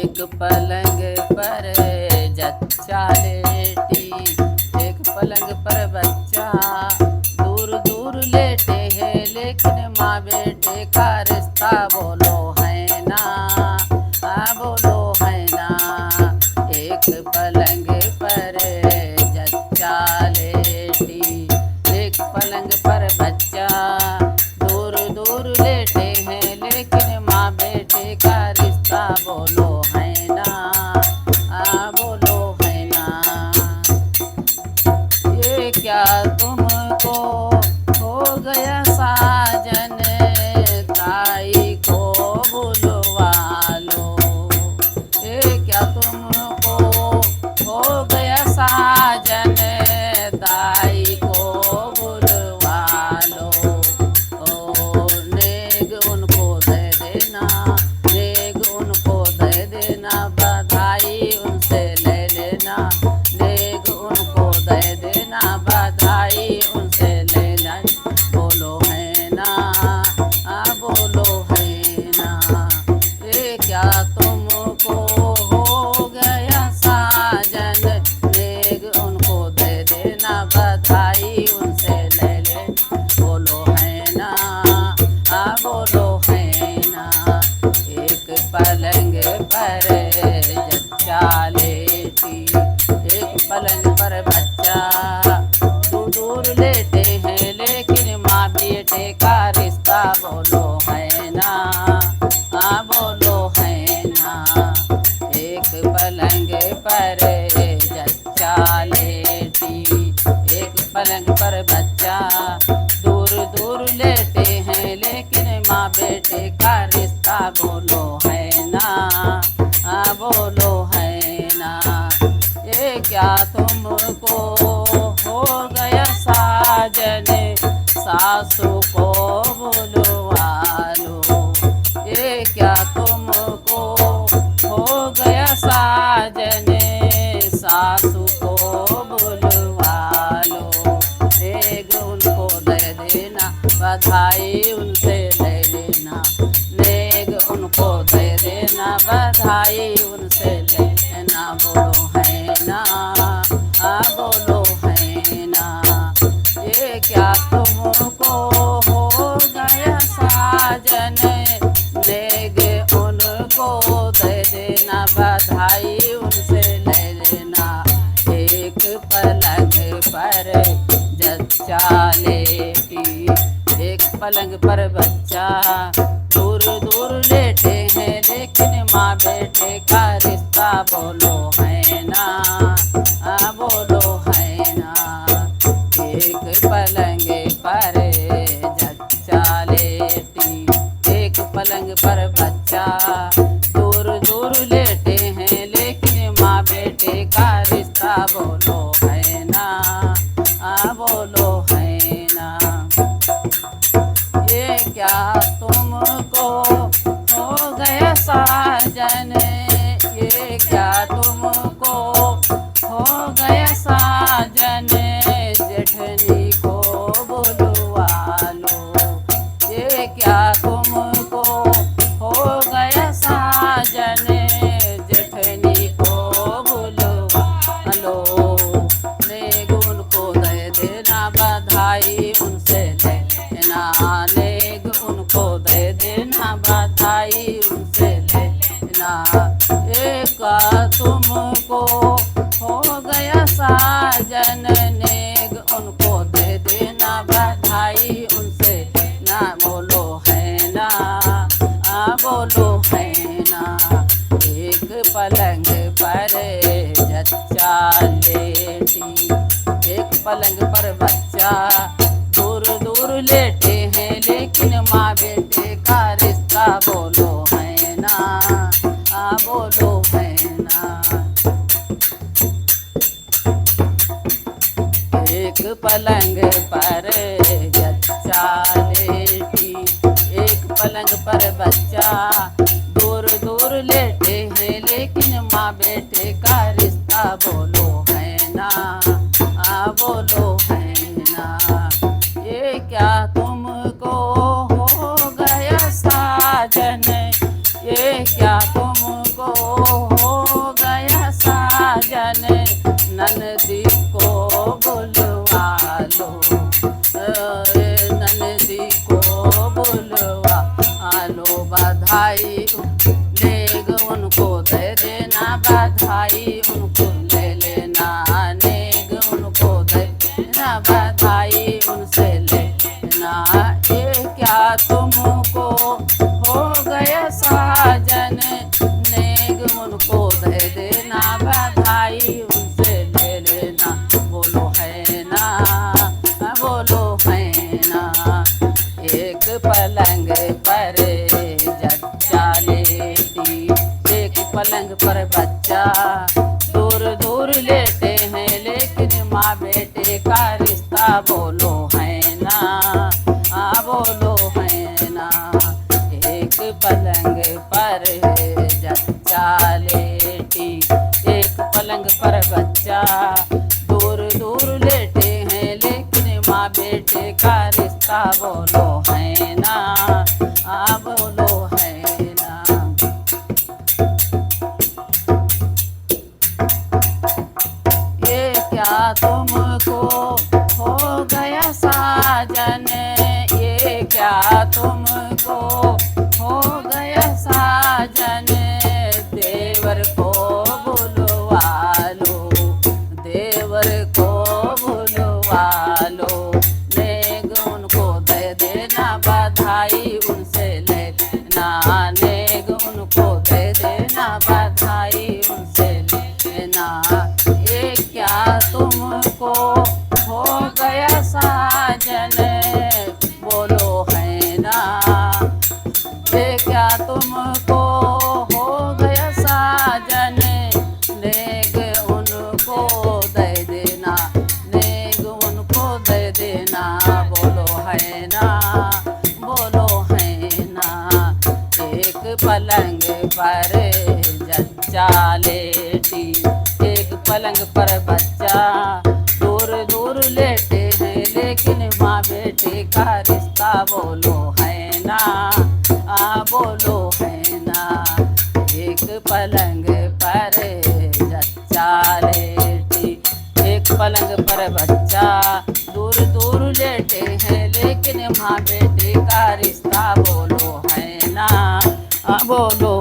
एक पलंग पर जच्चा लेटी, एक पलंग पर बच्चा। दूर दूर लेटे हैं लेकिन माँ बेटे का रिश्ता बोलो है ना, बोलो है ना। एक पलंग पर जच्चा लेटी, एक पलंग पर बच्चा। दूर दूर लेटे हैं लेकिन माँ बेटे का रिश्ता बोलो है ना, बोलो है ना। ये क्या तुमको हो गया साजन, ताई को बुलवा लो। ये क्या तुमको हो गया साजन, ताई को बुलवा लो। ओ नेग उनको दे देना, नेग उनको दे देना, बधाई उनसे ले लेना। नेग उनको दे देना, बधाई उनसे ले लेना। बोलो है ना, बोलो है ना। ये क्या तुमको हो गया साजन, नेग उनको दे देना, बधाई उनसे ले ले। बोलो है ना, बोलो है ना। एक पलंग पर जच्चा लेटी, एक पलंग पर बच्चा। दूर दूर लेटे हैं लेकिन माँ बेटे का रिश्ता बोलो है ना, बोलो है ना। एक पलंग पर जच्चा लेटी, एक पलंग पर बच्चा। दूर दूर लेटे हैं लेकिन माँ बेटे का रिश्ता बोलो है ना, बोलो है ना। ये क्या तुमको हो गया साजन, सासू को बुलवा लो। ये क्या तुमको हो गया साजन, सासू को बुलवा लो। नेग उनको दे देना, बधाई उनसे ले लेना। नेग उनको दे देना, बधाई उनसे ले लेना। बोलो है ना, बोलो है ना। ये क्या तुमको हो गया साजन, नेग उनको दे देना, बधाई उनसे ले लेना। एक पलंग पर जच्चा लेटी, एक पलंग पर बच्चा। दूर दूर लेटे हैं लेकिन माँ बेटे का रिश्ता बोलो है ना, बोलो है ना। एक पलंग पर जच्चा लेटी, एक पलंग पर बच्चा। दूर दूर लेटे हैं लेकिन माँ बेटे का रिश्ता बोलो है ना, बोलो है ना। ये क्या तुमको हो गया साजन, ये क्या तुमको हो गया साजन, जेठनी को बुलवा लो। ये क्या तुमको हो गया साजन, जेठनी को बुलवा लो। नेग उनको दे देना, बधाई उनसे ले लेना। नेग उनको दे देना, बधाई उनसे ले लेना। एक तुमको हो गया साजन, नेग उनको दे देना, बधाई उनसे ना। बोलो है ना, बोलो है ना। एक पलंग पर जच्चा लेटी, एक पलंग पर बच्चा। दूर दूर लेटे हैं लेकिन माँ बेटे का रिश्ता बोलो है ना, बोलो है ना। एक पलंग पर जच्चा लेटी, एक पलंग पर बच्चा। दूर दूर लेटे हैं लेकिन माँ बेटे का रिश्ता बोलो है ना, बोलो है ना। ये क्या तुमको हो गया साजन, ये क्या तुमको बोलो बधाई, नेग उनको दे देना बधाई, उनको ले लेना नेग, उनको दे देना बधाई, उनसे लेना। ये क्या तुमको हो गया साजन, नेग उनको दे देना बधाई, उनसे ले लेना। बोलो है ना, बोलो है ना। एक पलंग पर जच्चा लेटी, एक पलंग पर बच्चा, दूर दूर लेटे हैं लेकिन माँ बेटे का रिश्ता। बोलो है ना, बोलो है ना। एक पलंग पर जच्चा लेटी, एक पलंग पर बच्चा, दूर दूर लेटे हैं लेकिन माँ बेटे का रिश्ता। बोलो है ना, बोलो है ना। ये क्या तुमको हो गया साजन, ये क्या तुमको हो गया साजन, देवर को बुलवा लो, देवर को बुलवा लो, नेग उनको दे देना बधाई, उनसे लेना नेग, उनको दे देना बधाई, उनसे लेना। ये क्या तुमको हो गया साजन, बोलो है ना। ये क्या तुमको हो गया साजन, नेग उनको दे देना, नेग उनको दे देना। बोलो है ना, बोलो है ना। एक पलंग पर जच्चा लेटी, एक पलंग पर बच्चा, दूर दूर लेटे हैं लेकिन माँ बेटे का रिश्ता। बोलो है ना, बोलो है ना। एक पलंग पर जच्चा लेटी, एक पलंग पर बच्चा, दूर दूर लेटे हैं लेकिन माँ बेटे का रिश्ता। बोलो है ना, बोलो